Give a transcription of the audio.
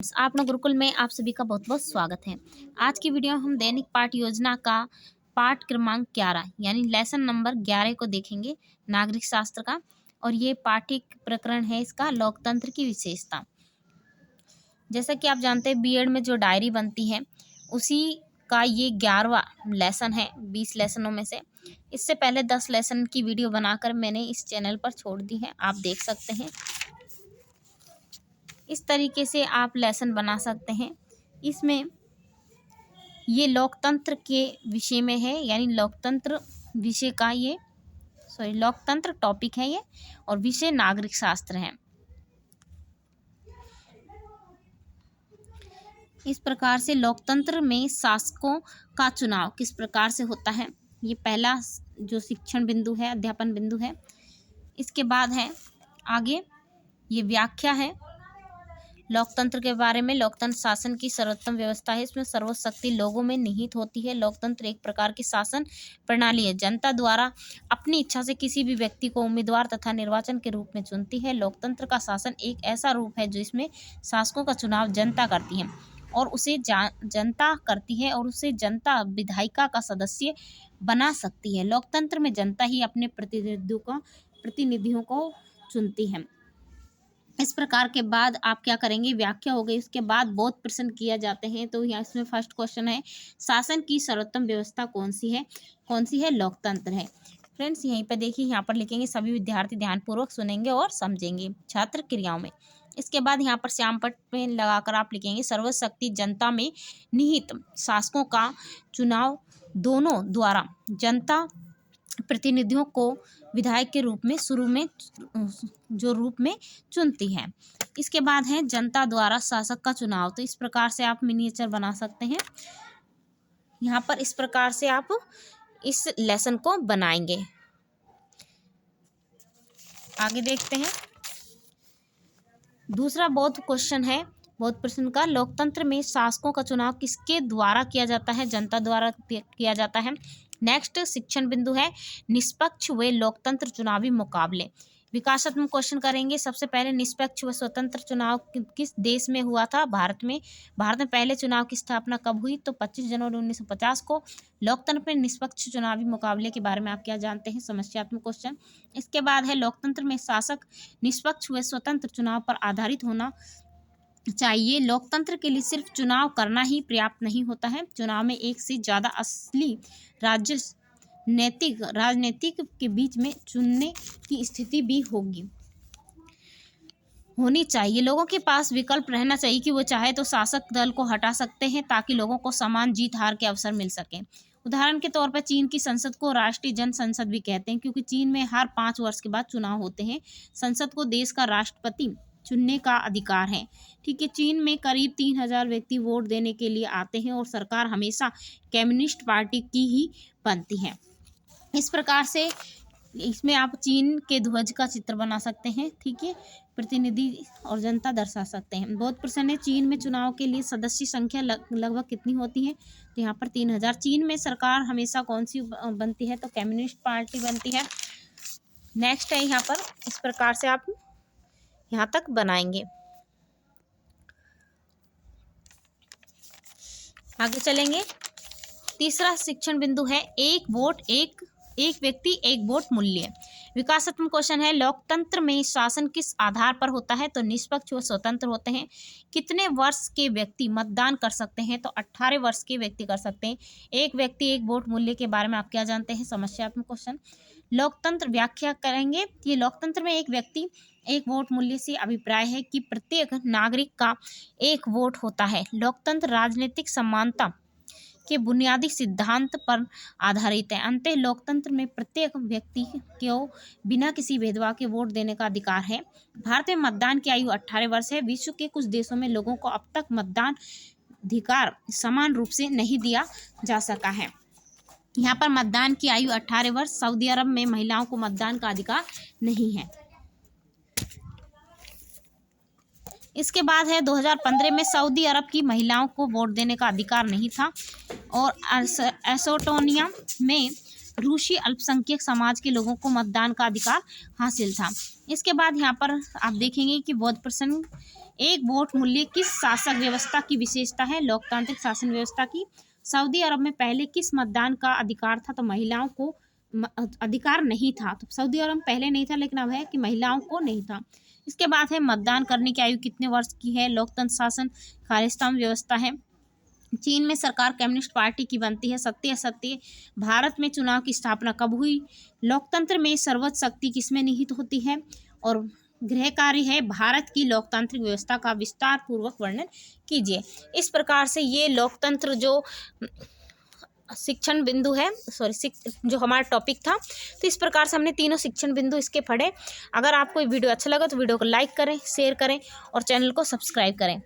आप लोग गुरुकुल में आप सभी का बहुत बहुत स्वागत है। आज की वीडियो में हम दैनिक पाठ योजना का पाठ क्रमांक 11 यानी लेसन नंबर 11 को देखेंगे, नागरिक शास्त्र का। और ये पाठ्यिक प्रकरण है इसका लोकतंत्र की विशेषता। जैसा कि आप जानते हैं बीएड में जो डायरी बनती है उसी का ये 11वां लेसन है 20 लेसनों में से। इससे पहले 10 लेसन की वीडियो बनाकर मैंने इस चैनल पर छोड़ दी है, आप देख सकते हैं। इस तरीके से आप लेसन बना सकते हैं। इसमें ये लोकतंत्र के विषय में है, यानी लोकतंत्र विषय का ये लोकतंत्र टॉपिक है ये, और विषय नागरिक शास्त्र है। इस प्रकार से लोकतंत्र में शासकों का चुनाव किस प्रकार से होता है, ये पहला जो शिक्षण बिंदु है, अध्यापन बिंदु है। इसके बाद है आगे ये व्याख्या है लोकतंत्र के बारे में। लोकतंत्र शासन की सर्वोत्तम व्यवस्था है, इसमें सर्वोच्च शक्ति लोगों में निहित होती है। लोकतंत्र एक प्रकार की शासन प्रणाली है, जनता द्वारा अपनी इच्छा से किसी भी व्यक्ति को उम्मीदवार तथा निर्वाचन के रूप में चुनती है। लोकतंत्र का शासन एक ऐसा रूप है जो इसमें शासकों का चुनाव जनता करती है और उसे जनता करती है और उसे जनता विधायिका का सदस्य बना सकती है। लोकतंत्र में जनता ही अपने प्रतिनिधियों को चुनती है। इस प्रकार के बाद आप क्या करेंगे, व्याख्या हो गई, उसके बाद बोध प्रश्न किया जाते हैं। तो यहाँ इसमें फर्स्ट क्वेश्चन है, शासन की सर्वोत्तम व्यवस्था कौन सी है? कौन सी है? लोकतंत्र है। फ्रेंड्स यहीं पर देखिए, यहाँ पर लिखेंगे, सभी विद्यार्थी ध्यानपूर्वक सुनेंगे और समझेंगे। छात्र क्रियाओं में, इसके बाद यहाँ पर श्याम पट्ट में लगाकर आप लिखेंगे, सर्वोच्च शक्ति जनता में निहित शासकों का चुनाव दोनों द्वारा जनता प्रतिनिधियों को विधायक के रूप में शुरू में जो रूप में चुनती है। इसके बाद है जनता द्वारा शासक का चुनाव। तो इस प्रकार से आप मिनिएचर बना सकते हैं। यहाँ पर इस प्रकार से आप इस लेसन को बनाएंगे। आगे देखते हैं, दूसरा बोध क्वेश्चन है, बोध प्रश्न का, लोकतंत्र में शासकों का चुनाव किसके द्वारा किया जाता है? जनता द्वारा किया जाता है। नेक्स्ट शिक्षण बिंदु है, निष्पक्ष व लोकतंत्र चुनावी मुकाबले। विकासात्मक क्वेश्चन करेंगे। सबसे पहले निष्पक्ष व स्वतंत्र चुनाव किस देश में हुआ था? भारत में। भारत में पहले चुनाव की स्थापना कब हुई? तो 25 जनवरी 1950 को। लोकतंत्र में निष्पक्ष चुनावी मुकाबले के बारे में आप क्या जानते हैं? समस्यात्मक क्वेश्चन। इसके बाद है, लोकतंत्र में शासक निष्पक्ष व स्वतंत्र चुनाव पर आधारित होना चाहिए। लोकतंत्र के लिए सिर्फ चुनाव करना ही पर्याप्त नहीं होता है, चुनाव में एक से ज़्यादा असली राजनीतिक के बीच में चुनने की स्थिति भी होनी चाहिए। लोगों के पास विकल्प रहना चाहिए कि वो चाहे तो शासक दल को हटा सकते हैं ताकि लोगों को समान जीत हार के अवसर मिल सके। उदाहरण के तौर पर चीन की संसद को राष्ट्रीय जन संसद भी कहते हैं, क्योंकि चीन में हर 5 वर्ष के बाद चुनाव होते हैं। संसद को देश का राष्ट्रपति चुनने का अधिकार है। ठीक है, चीन में करीब 3000 व्यक्ति वोट देने के लिए आते हैं और सरकार हमेशा कम्युनिस्ट पार्टी की ही बनती है। इस प्रकार से इसमें आप चीन के ध्वज का चित्र बना सकते हैं। ठीक है, प्रतिनिधि और जनता दर्शा सकते हैं। बहुत प्रश्न है, चीन में चुनाव के लिए सदस्य संख्या लगभग कितनी होती है? तो यहाँ पर 3000। चीन में सरकार हमेशा कौन सी बनती है? तो कम्युनिस्ट पार्टी बनती है। नेक्स्ट है, यहाँ पर इस प्रकार से आप यहाँ तक बनाएंगे। आगे चलेंगे, तीसरा शिक्षण बिंदु है, एक व्यक्ति एक वोट मूल्य। विकासात्मक क्वेश्चन है, लोकतंत्र में शासन किस आधार पर होता है? तो निष्पक्ष व स्वतंत्र होते हैं। कितने वर्ष के व्यक्ति मतदान कर सकते हैं? तो 18 वर्ष के व्यक्ति कर सकते हैं। एक व्यक्ति एक वोट मूल्य के बारे में आप क्या जानते हैं? समस्यात्मक क्वेश्चन। लोकतंत्र व्याख्या करेंगे। ये लोकतंत्र में एक व्यक्ति एक वोट मूल्य से अभिप्राय है कि प्रत्येक नागरिक का एक वोट होता है। लोकतंत्र राजनीतिक समानता के बुनियादी सिद्धांत पर आधारित है। अंततः लोकतंत्र में प्रत्येक व्यक्ति को बिना किसी भेदभाव के वोट देने का अधिकार है। भारत में मतदान की आयु 18 वर्ष है। विश्व के कुछ देशों में लोगों को अब तक मतदान अधिकार समान रूप से नहीं दिया जा सका है। यहाँ पर मतदान की आयु 18 वर्ष। सऊदी अरब में महिलाओं को मतदान का अधिकार नहीं है। इसके बाद है, 2015 में सऊदी अरब की महिलाओं को वोट देने का अधिकार नहीं था और एस्टोनिया में रूसी अल्पसंख्यक समाज के लोगों को मतदान का अधिकार हासिल था। इसके बाद यहाँ पर आप देखेंगे कि बौद्ध प्रश्न एक वोट मूल्य किस शासक व्यवस्था की विशेषता है? लोकतांत्रिक शासन व्यवस्था की। सऊदी अरब में पहले किस मतदान का अधिकार था? तो महिलाओं को अधिकार नहीं था। तो सऊदी अरब में पहले नहीं था, लेकिन अब है कि महिलाओं को नहीं था। इसके बाद है मतदान करने की आयु कितने वर्ष की है? लोकतंत्र शासन खालिस्तान व्यवस्था है। चीन में सरकार कम्युनिस्ट पार्टी की बनती है, सत्य असत्य? भारत में चुनाव की स्थापना कब हुई? लोकतंत्र में सर्वोच्च शक्ति किसमें निहित होती है? और गृह कार्य है भारत की लोकतांत्रिक व्यवस्था का विस्तार पूर्वक वर्णन कीजिए। इस प्रकार से ये लोकतंत्र जो शिक्षण बिंदु है, जो हमारा टॉपिक था, तो इस प्रकार से हमने तीनों शिक्षण बिंदु इसके पढ़े। अगर आपको वीडियो अच्छा लगा तो वीडियो को लाइक करें, शेयर करें और चैनल को सब्सक्राइब करें।